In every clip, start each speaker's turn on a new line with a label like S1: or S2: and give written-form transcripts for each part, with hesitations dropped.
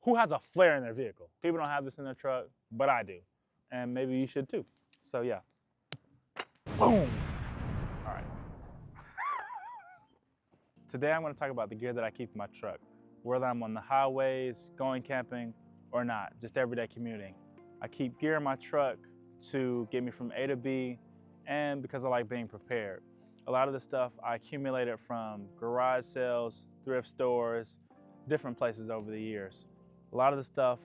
S1: Who has a flare in their vehicle? People don't have this in their truck, but I do. And maybe you should too. So yeah. Boom. All right. Today I'm going to talk about the gear that I keep in my truck, whether I'm on the highways, going camping, or not, just everyday commuting. I keep gear in my truck to get me from A to B, and because I like being prepared. A lot of the stuff I accumulated from garage sales, thrift stores, different places over the years. A lot of the stuff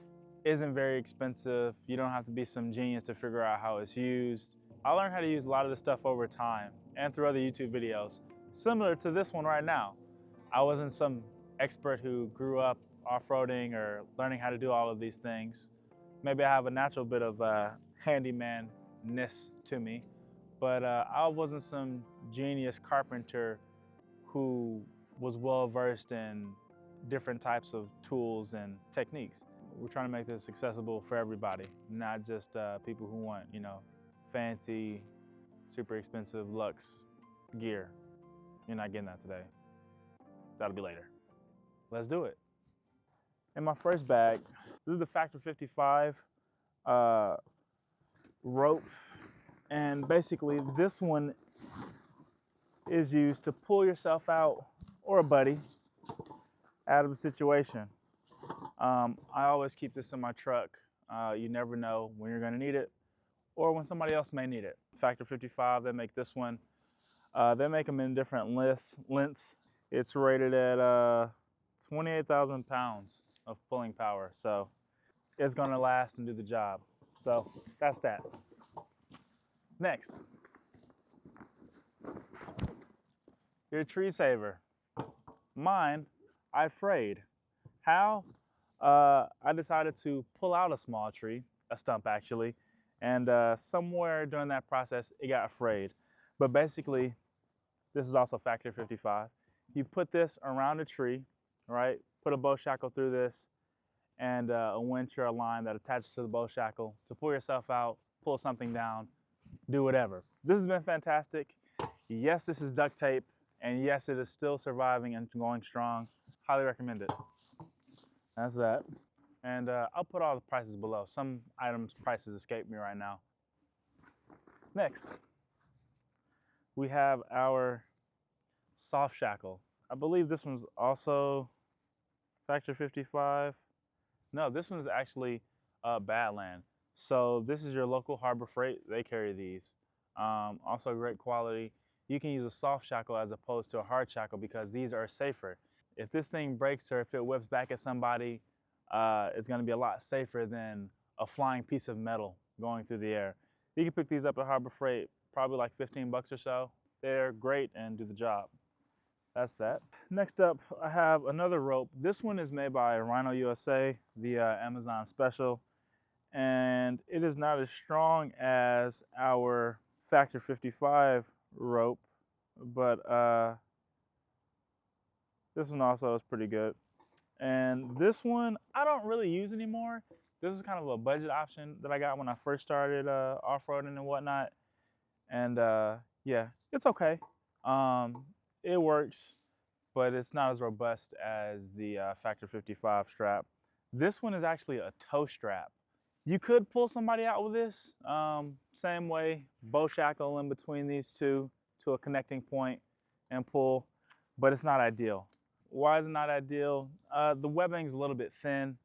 S1: isn't very expensive. You don't have to be some genius to figure out how it's used. I learned how to use a lot of this stuff over time and through other YouTube videos, similar to this one right now. I wasn't some expert who grew up off-roading or learning how to do all of these things. Maybe I have a natural bit of handyman-ness to me, but I wasn't some genius carpenter who was well-versed in different types of tools and techniques. We're trying to make this accessible for everybody, not just people who want, fancy, super expensive luxe gear. You're not getting that today. That'll be later. Let's do it. In my first bag, this is the Factor 55 rope. And basically this one is used to pull yourself out, or a buddy, out of a situation. I always keep this in my truck. You never know when you're gonna need it or when somebody else may need it. Factor 55, they make this one. They make them in different lengths. It's rated at 28,000 pounds of pulling power. So it's gonna last and do the job. So that's that. Next, your tree saver. Mine, I frayed. How? I decided to pull out a small tree, a stump actually, and somewhere during that process, it got frayed. But basically, this is also Factor 55. You put this around a tree, right? Put a bow shackle through this and a winch or a line that attaches to the bow shackle to pull yourself out, pull something down, do whatever. This has been fantastic. Yes, this is duct tape, and yes, it is still surviving and going strong. Highly recommend it. That's that. And I'll put all the prices below. Some items prices escape me right now. Next, we have our soft shackle. I believe this one's also Factor 55. No, this one's actually Badland. So this is your local Harbor Freight. They carry these. Also great quality. You can use a soft shackle as opposed to a hard shackle because these are safer. If this thing breaks or if it whips back at somebody, it's gonna be a lot safer than a flying piece of metal going through the air. You can pick these up at Harbor Freight, probably like 15 bucks or so. They're great and do the job. That's that. Next up, I have another rope. This one is made by Rhino USA, the Amazon special, and it is not as strong as our Factor 55 rope, but this one also is pretty good. And this one, I don't really use anymore. This is kind of a budget option that I got when I first started off-roading and whatnot. And yeah, it's okay. It works, but it's not as robust as the Factor 55 strap. This one is actually a tow strap. You could pull somebody out with this, same way, bow shackle in between these two to a connecting point and pull, but it's not ideal. Why is it not ideal? The webbing's a little bit thin.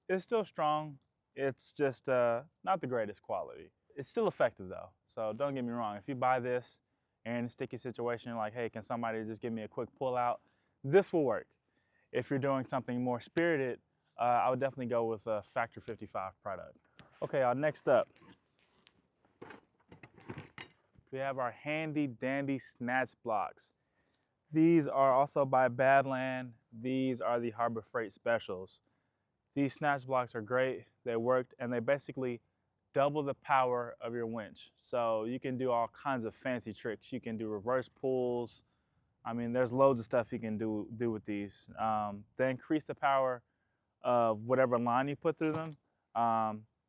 S1: It's still strong. It's just not the greatest quality. It's still effective though, so don't get me wrong. If you buy this and in a sticky situation, like, hey, can somebody just give me a quick pull out? This will work. If you're doing something more spirited, I would definitely go with a Factor 55 product. Okay, next up, we have our handy dandy Snatch blocks. These are also by Badland. These are the Harbor Freight specials. These Snatch blocks are great. They worked, and they basically double the power of your winch. So you can do all kinds of fancy tricks. You can do reverse pulls. I mean, there's loads of stuff you can do with these. They increase the power of whatever line you put through them.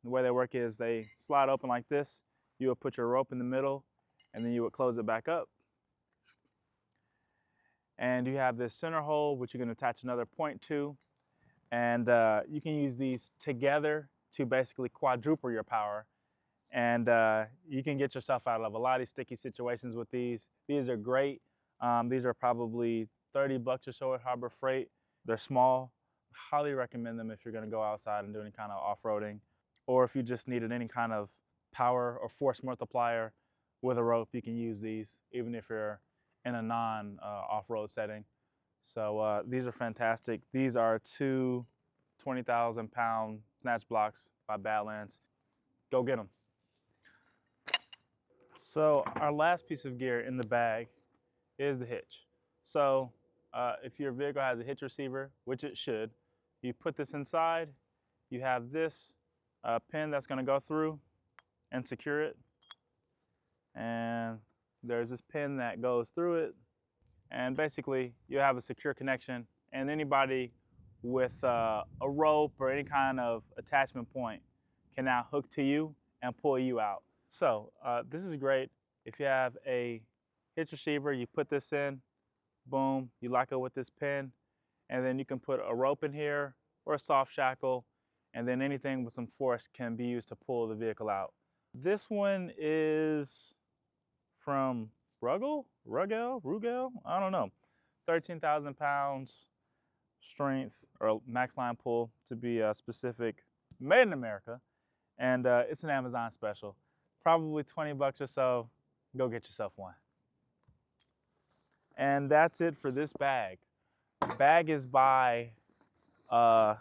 S1: The way they work is they slide open like this. You would put your rope in the middle, and then you would close it back up. And you have this center hole, which you can attach another point to. And you can use these together to basically quadruple your power. And you can get yourself out of a lot of sticky situations with these. These are great. These are probably 30 bucks or so at Harbor Freight. They're small. Highly recommend them if you're gonna go outside and do any kind of off-roading, or if you just needed any kind of power or force multiplier with a rope, you can use these, even if you're in a non-off-road setting. So these are fantastic. These are two 20,000-pound snatch blocks by Badlands. Go get them. So our last piece of gear in the bag is the hitch. So if your vehicle has a hitch receiver, which it should, you put this inside. You have this pin that's going to go through and secure it. And there's this pin that goes through it. And basically, you have a secure connection. And anybody with a rope or any kind of attachment point can now hook to you and pull you out. So this is great. If you have a hitch receiver, you put this in, boom, you lock it with this pin, and then you can put a rope in here or a soft shackle, and then anything with some force can be used to pull the vehicle out. This one is from Rugel, I don't know. 13,000 pounds strength, or max line pull to be specific, made in America, and it's an Amazon special. Probably 20 bucks or so. Go get yourself one. And that's it for this bag. Bag is by, let's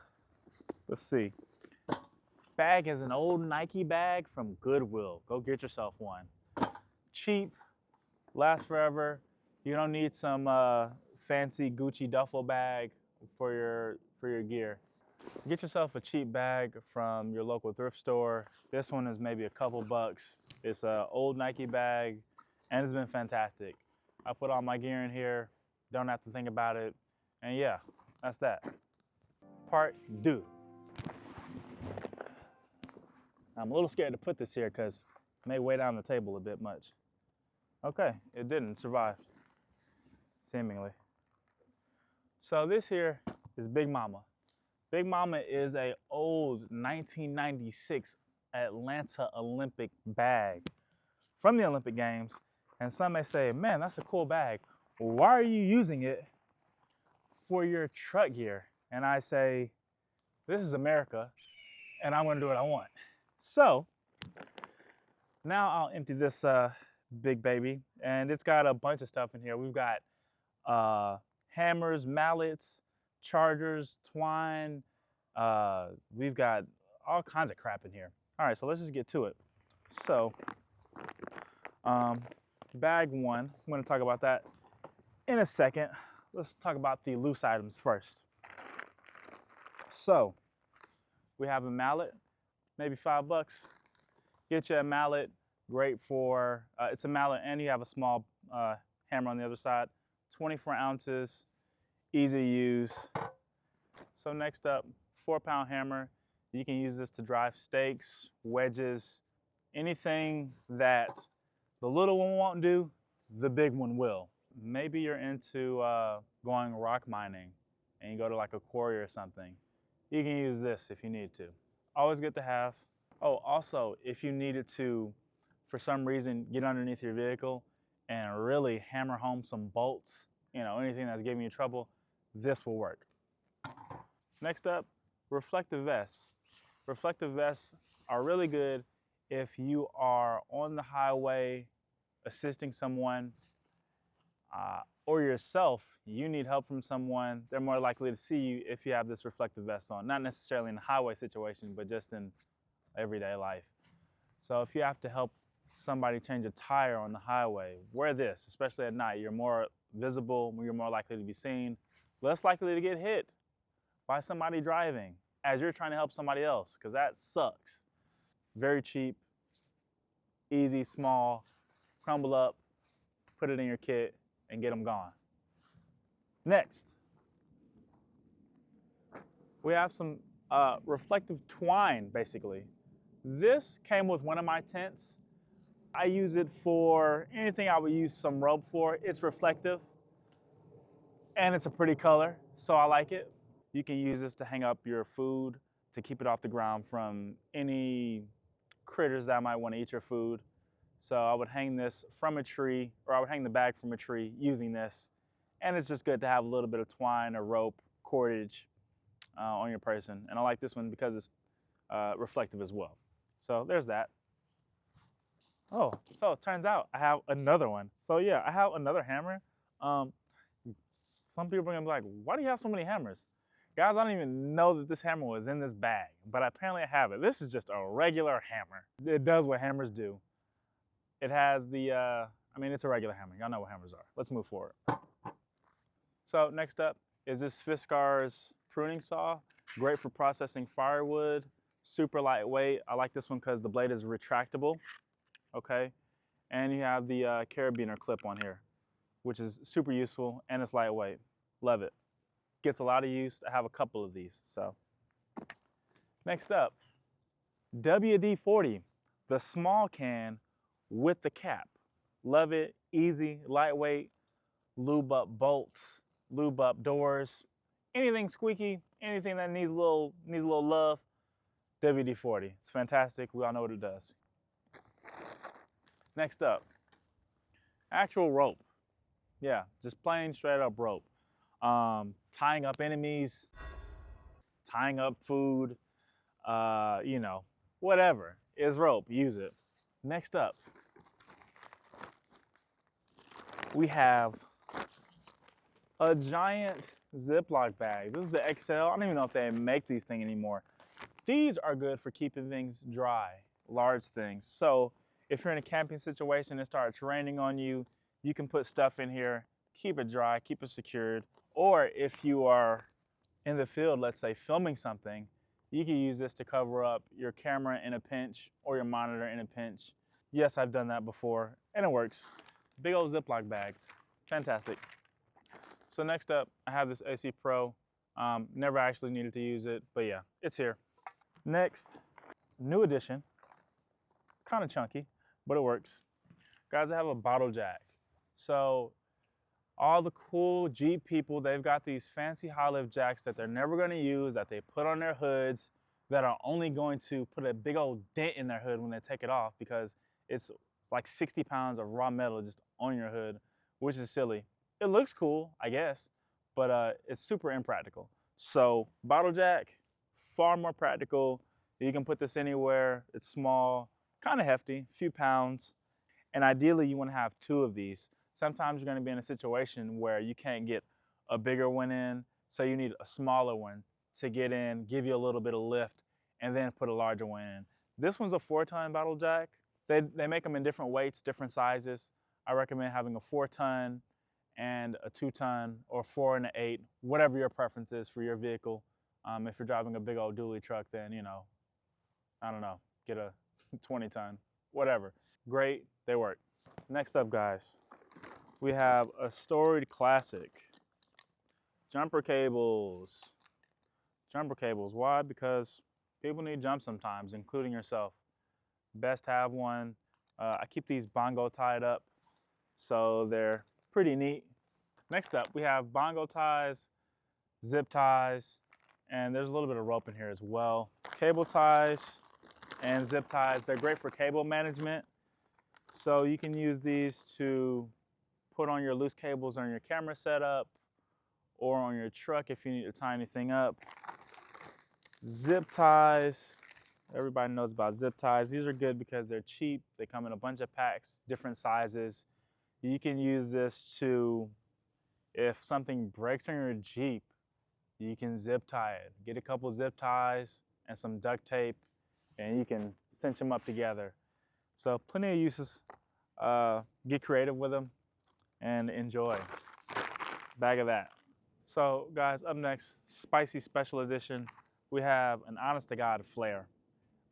S1: see. Bag is an old Nike bag from Goodwill. Go get yourself one. Cheap, lasts forever. You don't need some fancy Gucci duffel bag for your gear. Get yourself a cheap bag from your local thrift store. This one is maybe a couple bucks. It's an old Nike bag, and it's been fantastic. I put all my gear in here, don't have to think about it, and yeah, that's that. Part deux. I'm a little scared to put this here because it may weigh down the table a bit much. Okay, it didn't survive, seemingly. So this here is Big Mama. Big Mama is an old 1996 Atlanta Olympic bag from the Olympic Games. And some may say, man, that's a cool bag. Why are you using it for your truck gear? And I say, this is America, and I'm gonna do what I want. So now I'll empty this big baby, and it's got a bunch of stuff in here. We've got hammers, mallets, chargers, twine. We've got all kinds of crap in here. All right, so let's just get to it. So bag one, I'm gonna talk about that in a second. Let's talk about the loose items first. So we have a mallet, maybe 5 bucks. Get you a mallet, great for, it's a mallet and you have a small hammer on the other side. 24 ounces, easy to use. So next up, 4-pound hammer. You can use this to drive stakes, wedges, anything that the little one won't do, the big one will. Maybe you're into going rock mining and you go to like a quarry or something. You can use this if you need to. Always good to have. Oh, also, if you needed to, for some reason, get underneath your vehicle and really hammer home some bolts, you know, anything that's giving you trouble, this will work. Next up, reflective vests. Reflective vests are really good if you are on the highway assisting someone or yourself, you need help from someone. They're more likely to see you if you have this reflective vest on. Not necessarily in a highway situation, but just in everyday life. So if you have to help somebody change a tire on the highway, wear this, especially at night. You're more visible, you're more likely to be seen, less likely to get hit by somebody driving as you're trying to help somebody else, because that sucks. Very cheap, easy, small, crumble up, put it in your kit, and get them gone. Next, we have some reflective twine, basically. This came with one of my tents. I use it for anything I would use some rope for. It's reflective, and it's a pretty color, so I like it. You can use this to hang up your food to keep it off the ground from any critters that might want to eat your food. So I would hang this from a tree, or I would hang the bag from a tree using this. And it's just good to have a little bit of twine or rope, cordage on your person. And I like this one because it's reflective as well. So there's that. Oh, so it turns out I have another one. So yeah, I have another hammer. Some people are gonna be like, why do you have so many hammers? Guys, I don't even know that this hammer was in this bag, but apparently I have it. This is just a regular hammer. It does what hammers do. It has the, I mean, it's a regular hammer. Y'all know what hammers are. Let's move forward. So next up is this Fiskars pruning saw. Great for processing firewood, super lightweight. I like this one because the blade is retractable, okay? And you have the carabiner clip on here, which is super useful, and it's lightweight. Love it. Gets a lot of use. I have a couple of these, so. Next up, WD-40, the small can with the cap. Love it, easy, lightweight, lube up bolts, lube up doors, anything squeaky, anything that needs a little love, WD-40. It's fantastic, we all know what it does. Next up, actual rope. Yeah, just plain straight up rope. Tying up enemies, tying up food, you know, whatever. It's rope, use it. Next up, we have a giant Ziploc bag. This is the XL. I don't even know if they make these things anymore. These are good for keeping things dry, large things. So if you're in a camping situation and it starts raining on you, you can put stuff in here, keep it dry, keep it secured. Or if you are in the field, let's say filming something, you can use this to cover up your camera in a pinch or your monitor in a pinch. Yes, I've done that before and it works. Big old Ziploc bag, fantastic. So next up, I have this AC Pro. Never actually needed to use it, but yeah, it's here. Next, new addition, kind of chunky, but it works. Guys, I have a bottle jack. So all the cool Jeep people, they've got these fancy high lift jacks that they're never gonna use, that they put on their hoods, that are only going to put a big old dent in their hood when they take it off because it's like 60 pounds of raw metal just on your hood, which is silly. It looks cool, I guess, but it's super impractical. So bottle jack, far more practical. You can put this anywhere. It's small, kind of hefty, a few pounds. And ideally you wanna have two of these. Sometimes you're gonna be in a situation where you can't get a bigger one in, so you need a smaller one to get in, give you a little bit of lift, and then put a larger one in. This one's a 4-ton bottle jack. They make them in different weights, different sizes. I recommend having a 4-ton and a 2-ton, or 4 and an 8, whatever your preference is for your vehicle. If you're driving a big old dually truck, then, you know, I don't know, get a 20-ton, whatever. Great, they work. Next up, guys, we have a storied classic, jumper cables. Jumper cables, why? Because people need jump sometimes, including yourself. Best to have one. I keep these bongo tied up, so they're pretty neat. Next up, we have bongo ties, zip ties, and there's a little bit of rope in here as well. Cable ties and zip ties, they're great for cable management. So you can use these to put on your loose cables on your camera setup or on your truck if you need to tie anything up. Zip ties, everybody knows about zip ties. These are good because they're cheap. They come in a bunch of packs, different sizes. You can use this to, if something breaks on your Jeep, you can zip tie it. Get a couple zip ties and some duct tape and you can cinch them up together. So plenty of uses. Get creative with them and enjoy. Bag of that. So guys, up next, spicy special edition. We have an honest to God flare.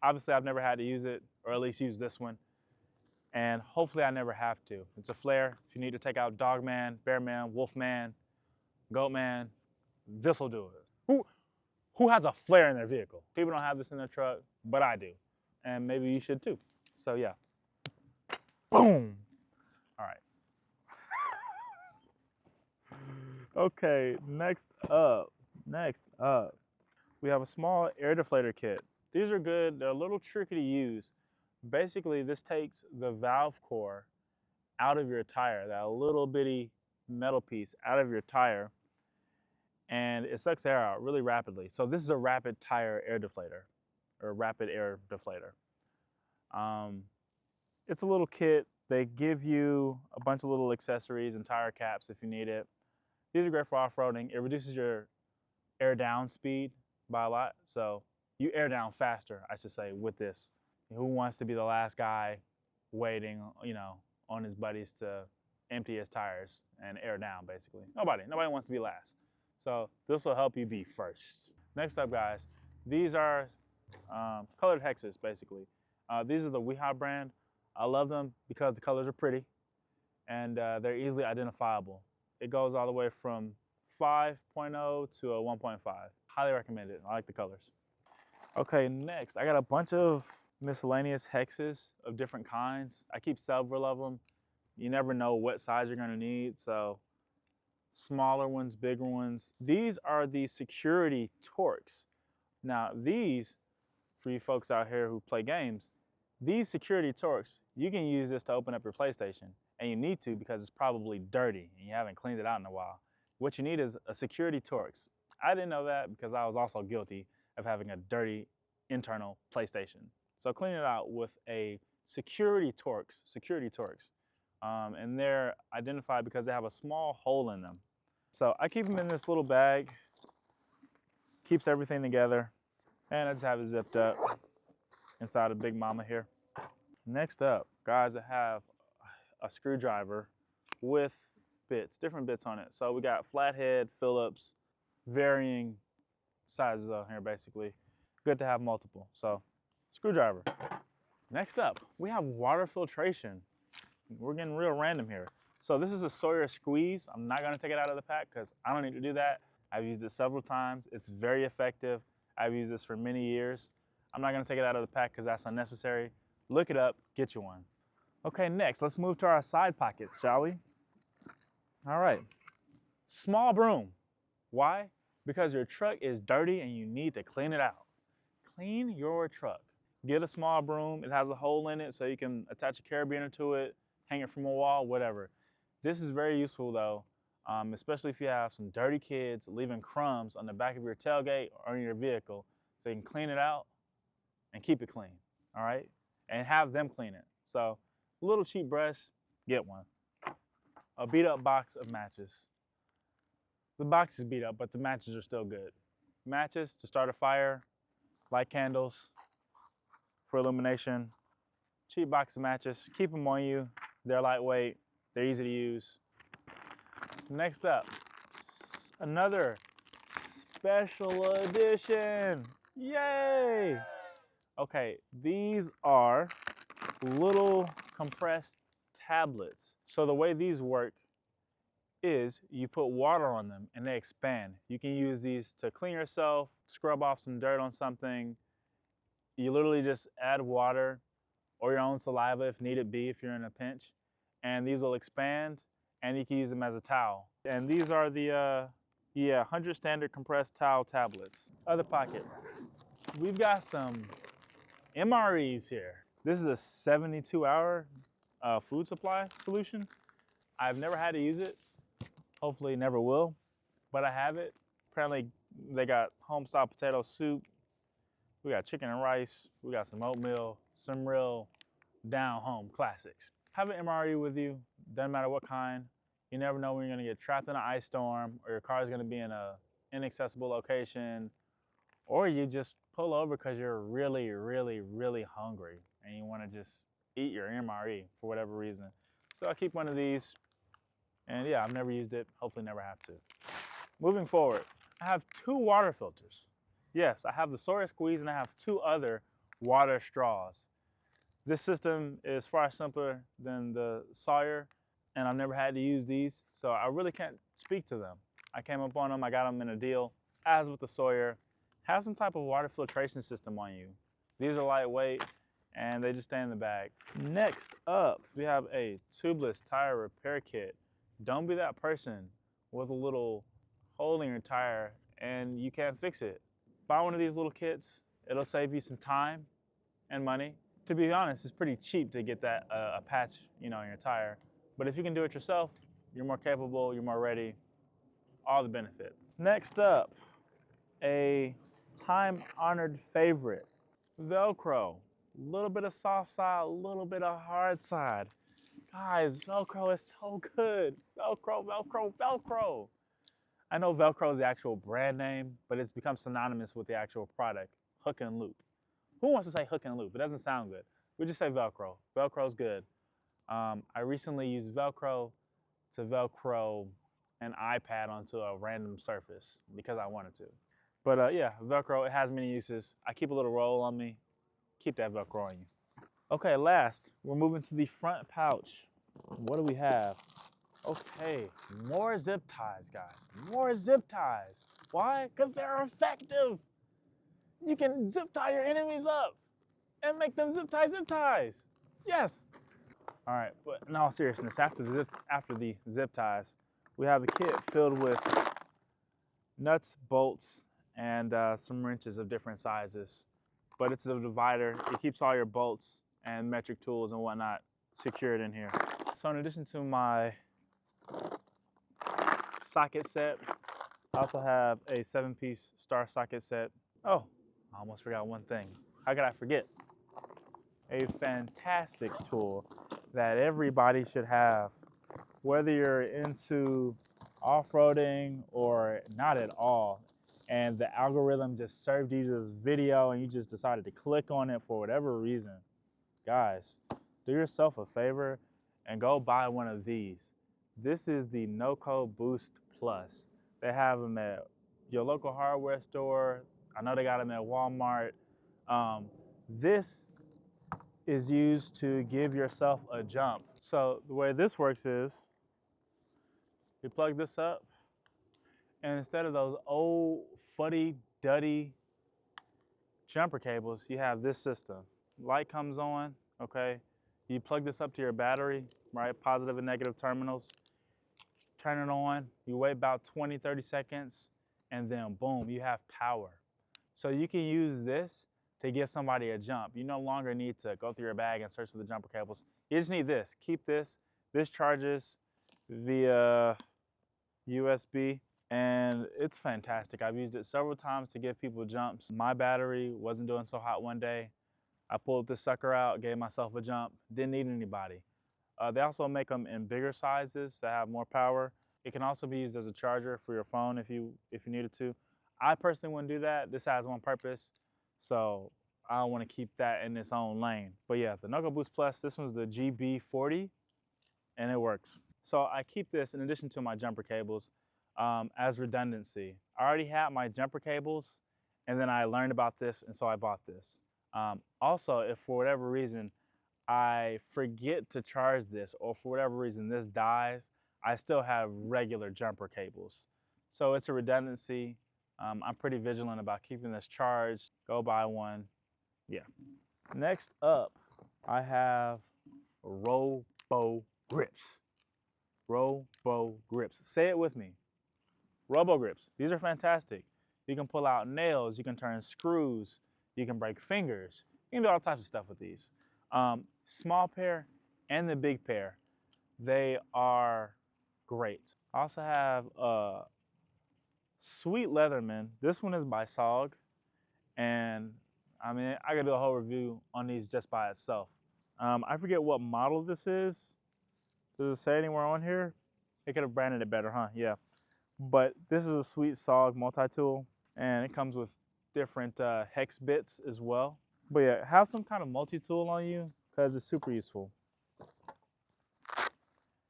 S1: Obviously I've never had to use it, or at least use this one. And hopefully I never have to. It's a flare. If you need to take out dog man, bear man, wolf man, goat man, this will do it. Who has a flare in their vehicle? People don't have this in their truck, but I do. And maybe you should too. So yeah. Boom. All right. Okay, next up, Next up, we have a small air deflator kit. These are good. They're a little tricky to use. Basically, this takes the valve core out of your tire, that little bitty metal piece out of your tire, and it sucks air out really rapidly. So this is a rapid tire air deflator, or rapid air deflator. It's a little kit. They give you a bunch of little accessories and tire caps if you need it. These are great for off-roading. It reduces your air down speed by a lot. So you air down faster, I should say, with this. Who wants to be the last guy waiting, on his buddies to empty his tires and air down, basically? Nobody wants to be last. So this will help you be first. Next up, guys, these are colored Hexes, basically. These are the Weha brand. I love them because the colors are pretty and they're easily identifiable. It goes all the way from 5.0 to a 1.5. Highly recommend it. I like the colors. Okay, next, I got a bunch of miscellaneous Hexes of different kinds. I keep several of them. You never know what size you're gonna need, so smaller ones, bigger ones. These are the security Torx. Now these, for you folks out here who play games, these security Torx, you can use this to open up your PlayStation, and you need to because it's probably dirty and you haven't cleaned it out in a while. What you need is a security Torx. I didn't know that because I was also guilty of having a dirty internal PlayStation. So clean it out with a security Torx, and they're identified because they have a small hole in them. So I keep them in this little bag, keeps everything together, and I just have it zipped up inside of Big Mama here. Next up, guys, I have a screwdriver with bits, different bits on it. So we got flathead, Phillips, varying sizes on here, basically. Good to have multiple. So screwdriver. Next up, we have water filtration. We're getting real random here. So this is a Sawyer squeeze. I'm not gonna take it out of the pack because I don't need to do that. I've used it several times. It's very effective. I've used this for many years. I'm not gonna take it out of the pack because that's unnecessary. Look it up, get you one. Okay, next, let's move to our side pockets, shall we? All right, small broom. Why? Because your truck is dirty and you need to clean it out. Clean your truck. Get a small broom. It has a hole in it so you can attach a carabiner to it, hang it from a wall, whatever. This is very useful though, especially if you have some dirty kids leaving crumbs on the back of your tailgate or in your vehicle, so you can clean it out and keep it clean, all right? And have them clean it. So a little cheap brush, get one. A beat up box of matches. The box is beat up, but the matches are still good. Matches to start a fire, light candles for illumination. Cheap box of matches, keep them on you. They're lightweight, they're easy to use. Next up, another special edition. Yay! Okay, these are little compressed tablets. So the way these work is you put water on them and they expand. You can use these to clean yourself, scrub off some dirt on something. You literally just add water or your own saliva if needed be, if you're in a pinch. And these will expand and you can use them as a towel. And these are the 100 standard compressed towel tablets. Other pocket. We've got some MREs here. This is a 72-hour food supply solution. I've never had to use it. Hopefully never will, but I have it. Apparently they got home-style potato soup. We got chicken and rice. We got some oatmeal, some real down-home classics. Have an MRE with you, doesn't matter what kind. You never know when you're gonna get trapped in an ice storm or your car is gonna be in an inaccessible location, or you just pull over because you're really, really, really hungry and you wanna just eat your MRE for whatever reason. So I keep one of these, and yeah, I've never used it, hopefully never have to. Moving forward, I have 2 water filters. Yes, I have the Sawyer squeeze and I have 2 other water straws. This system is far simpler than the Sawyer, and I've never had to use these, so I really can't speak to them. I came up on them, I got them in a deal. As with the Sawyer, have some type of water filtration system on you. These are lightweight and they just stay in the bag. Next up, we have a tubeless tire repair kit. Don't be that person with a little hole in your tire and you can't fix it. Buy one of these little kits. It'll save you some time and money. To be honest, it's pretty cheap to get that a patch, you know, in your tire. But if you can do it yourself, you're more capable, you're more ready, all the benefit. Next up, a time-honored favorite, Velcro. A little bit of soft side, a little bit of hard side. Guys, Velcro is so good. Velcro, Velcro, Velcro. I know Velcro is the actual brand name, but it's become synonymous with the actual product, hook and loop. Who wants to say hook and loop? It doesn't sound good. We just say Velcro. Velcro's good. I recently used Velcro to Velcro an iPad onto a random surface because I wanted to. But yeah, Velcro, it has many uses. I keep a little roll on me. Keep that Velcro on you. Okay, last, we're moving to the front pouch. What do we have? Okay, more zip ties, guys. More zip ties. Why? Because they're effective. You can zip tie your enemies up and make them zip ties. Yes. All right, but in all seriousness, after the zip ties, we have a kit filled with nuts, bolts, and some wrenches of different sizes. But it's a divider. It keeps all your bolts and metric tools and whatnot secured in here. So in addition to my socket set, I also have a 7-piece star socket set. Oh, I almost forgot one thing. How could I forget? A fantastic tool that everybody should have, whether you're into off-roading or not at all, and the algorithm just served you this video and you just decided to click on it for whatever reason. Guys, do yourself a favor and go buy one of these. This is the No-Code Boost Plus. They have them at your local hardware store. I know they got them at Walmart. This is used to give yourself a jump. So the way this works is you plug this up, and instead of those old fuddy-duddy jumper cables, you have this system. Light comes on, okay? You plug this up to your battery, right? Positive and negative terminals. Turn it on, you wait about 20, 30 seconds, and then boom, you have power. So you can use this to give somebody a jump. You no longer need to go through your bag and search for the jumper cables. You just need this. Keep this. This charges via USB, and it's fantastic. I've used it several times to give people jumps. My battery wasn't doing so hot one day. I pulled this sucker out, gave myself a jump, didn't need anybody. They also make them in bigger sizes that have more power. It can also be used as a charger for your phone if you needed to. I personally wouldn't do that. This has one purpose, so I don't want to keep that in its own lane. But yeah, the No-Code Boost Plus, this one's the GB40, and it works. So I keep this in addition to my jumper cables as redundancy. I already had my jumper cables, and then I learned about this, and so I bought this. Also, if for whatever reason I forget to charge this, or for whatever reason this dies, I still have regular jumper cables. So it's a redundancy. I'm pretty vigilant about keeping this charged. Go buy one. Yeah. Next up, I have Robogrips. Robogrips. Say it with me. Robogrips. These are fantastic. You can pull out nails. You can turn screws. You can break fingers. You can do all types of stuff with these. Small pair and the big pair, they are great. I also have a Sweet Leatherman. This one is by SOG, and I mean, I could do a whole review on these just by itself. I forget what model this is. Does it say anywhere on here? They could have branded it better, huh? Yeah. But this is a Sweet SOG multi-tool, and it comes with different hex bits as well. But yeah, have some kind of multi-tool on you because it's super useful.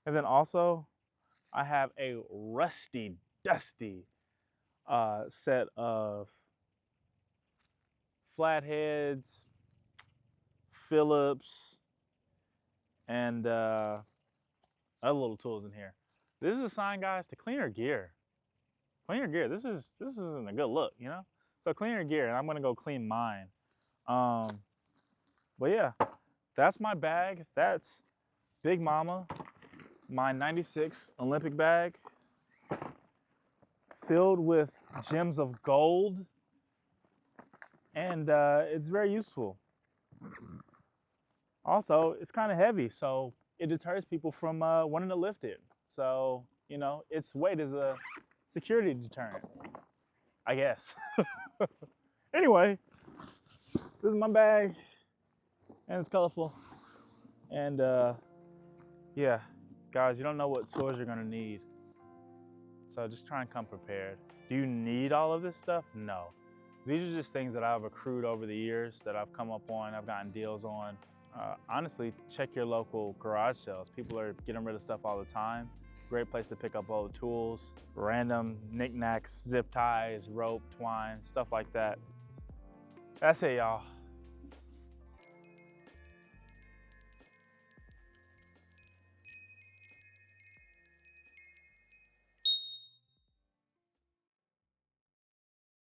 S1: And then also, I have a rusty, dusty set of flatheads, Phillips, and other little tools in here. This is a sign, guys, to clean your gear. Clean your gear. This isn't a good look, you know? So clean your gear, and I'm gonna go clean mine. But yeah, that's my bag. That's Big Mama, my '96 Olympic bag, filled with gems of gold, and it's very useful. Also, it's kind of heavy, so it deters people from wanting to lift it. So, you know, its weight is a security deterrent, I guess. Anyway, this is my bag, and it's colorful. And yeah, guys, you don't know what tools you're gonna need. So just try and come prepared. Do you need all of this stuff? No. These are just things that I've accrued over the years that I've come up on, I've gotten deals on. Honestly, check your local garage sales. People are getting rid of stuff all the time. Great place to pick up old tools, random knickknacks, zip ties, rope, twine, stuff like that. That's it, y'all.